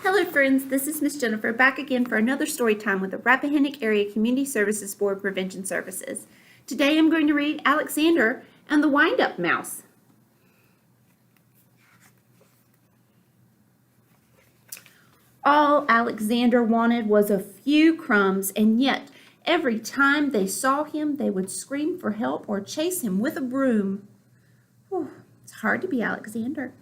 Hello friends, this is Miss Jennifer back again for another story time with the Rappahannock Area Community Services Board Prevention Services. Today I'm going to read Alexander and the Wind-Up Mouse. All Alexander wanted was a few crumbs, and yet every time they saw him they would scream for help or chase him with a broom. Whew, it's hard to be Alexander.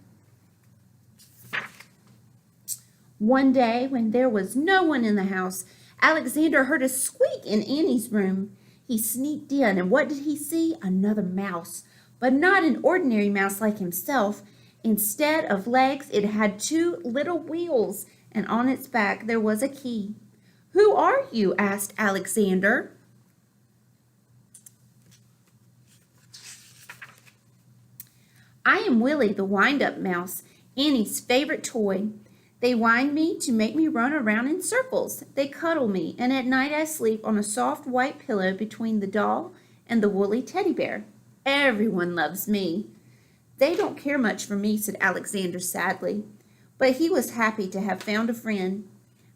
One day, when there was no one in the house, Alexander heard a squeak in Annie's room. He sneaked in, and what did he see? Another mouse, but not an ordinary mouse like himself. Instead of legs, it had two little wheels, and on its back there was a key. "Who are you?" asked Alexander. "I am Willie, the wind-up mouse, Annie's favorite toy. They wind me to make me run around in circles. They cuddle me, and at night I sleep on a soft white pillow between the doll and the woolly teddy bear. Everyone loves me." "They don't care much for me," said Alexander sadly, but he was happy to have found a friend.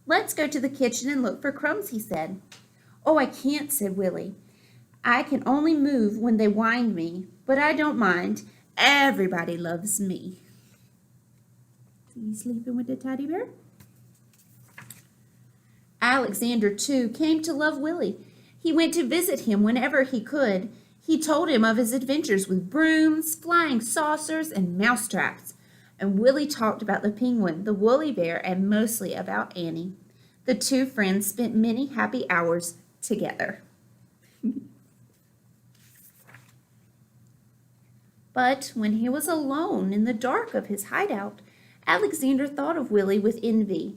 "Let's go to the kitchen and look for crumbs," he said. "Oh, I can't," said Willie. "I can only move when they wind me, but I don't mind. Everybody loves me." You sleeping with the teddy bear? Alexander, too, came to love Willie. He went to visit him whenever he could. He told him of his adventures with brooms, flying saucers, and mousetraps. And Willie talked about the penguin, the woolly bear, and mostly about Annie. The two friends spent many happy hours together. But when he was alone in the dark of his hideout, Alexander thought of Willie with envy.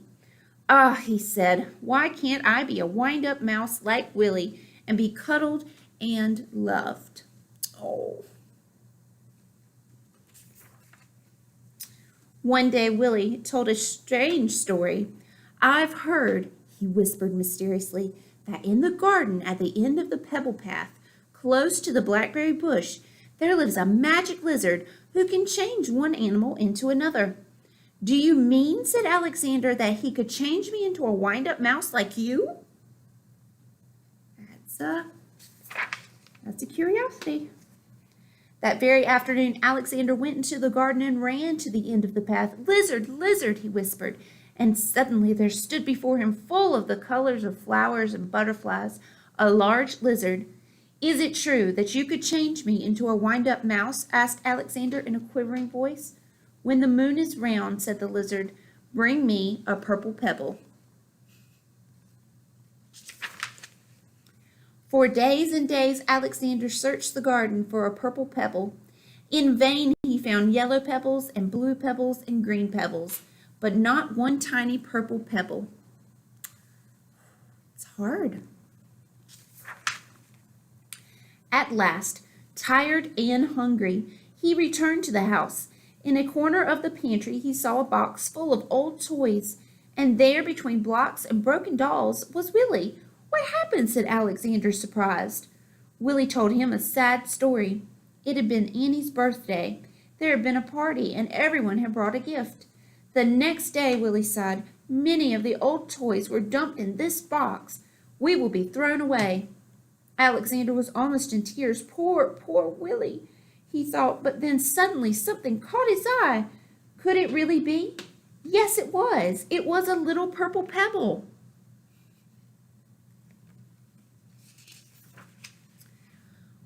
"Ah," he said, "why can't I be a wind-up mouse like Willie and be cuddled and loved?" Oh. One day Willie told a strange story. "I've heard," he whispered mysteriously, "that in the garden at the end of the pebble path, close to the blackberry bush, there lives a magic lizard who can change one animal into another." "Do you mean," said Alexander, "that he could change me into a wind-up mouse like you?" That's a curiosity. That very afternoon, Alexander went into the garden and ran to the end of the path. "Lizard, lizard," he whispered, and suddenly there stood before him, full of the colors of flowers and butterflies, a large lizard. "Is it true that you could change me into a wind-up mouse?" asked Alexander in a quivering voice. "When the moon is round," said the lizard, "bring me a purple pebble." For days and days Alexander searched the garden for a purple pebble. In vain he found yellow pebbles and blue pebbles and green pebbles, but not one tiny purple pebble. It's hard. At last, tired and hungry, he returned to the house. In a corner of the pantry he saw a box full of old toys, and there between blocks and broken dolls was Willie. "What happened?" said Alexander, surprised. Willie told him a sad story. It had been Annie's birthday. There had been a party, and everyone had brought a gift. "The next day," Willie sighed, "many of the old toys were dumped in this box. We will be thrown away." Alexander was almost in tears. Poor Willie, he thought, but then suddenly something caught his eye. Could it really be? Yes, it was. It was a little purple pebble.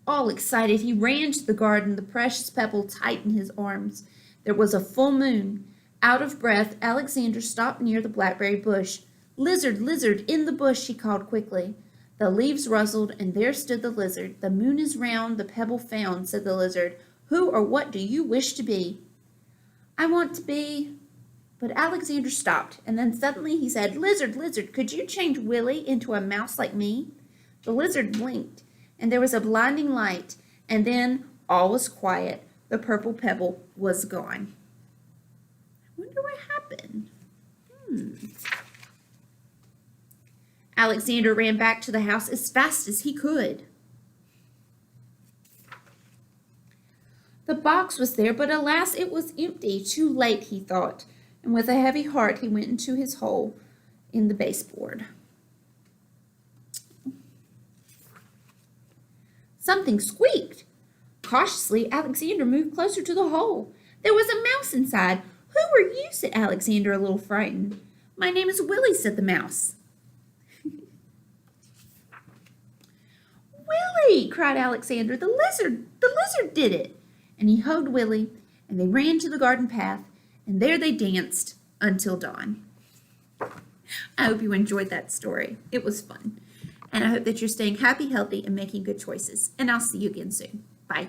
All excited, he ran to the garden, the precious pebble tight in his arms. There was a full moon. Out of breath, Alexander stopped near the blackberry bush. "Lizard, lizard, in the bush," he called quickly. The leaves rustled, and there stood the lizard. "The moon is round, the pebble found," said the lizard. "Who or what do you wish to be?" "I want to be—" But Alexander stopped, and then suddenly he said, "Lizard, lizard, could you change Willie into a mouse like me?" The lizard blinked, and there was a blinding light, and then all was quiet. The purple pebble was gone. I wonder what happened. Alexander ran back to the house as fast as he could. The box was there, but alas, it was empty. Too late, he thought. and with a heavy heart he went into his hole in the baseboard. Something squeaked. Cautiously, Alexander moved closer to the hole. There was a mouse inside. Who are you? Said Alexander, a little frightened. My name is Willie, said the mouse. Willie, cried Alexander, the lizard did it. And he hugged Willie, and they ran to the garden path, and there they danced until dawn. I hope you enjoyed that story. It was fun. And I hope that you're staying happy, healthy, and making good choices. And I'll see you again soon. Bye.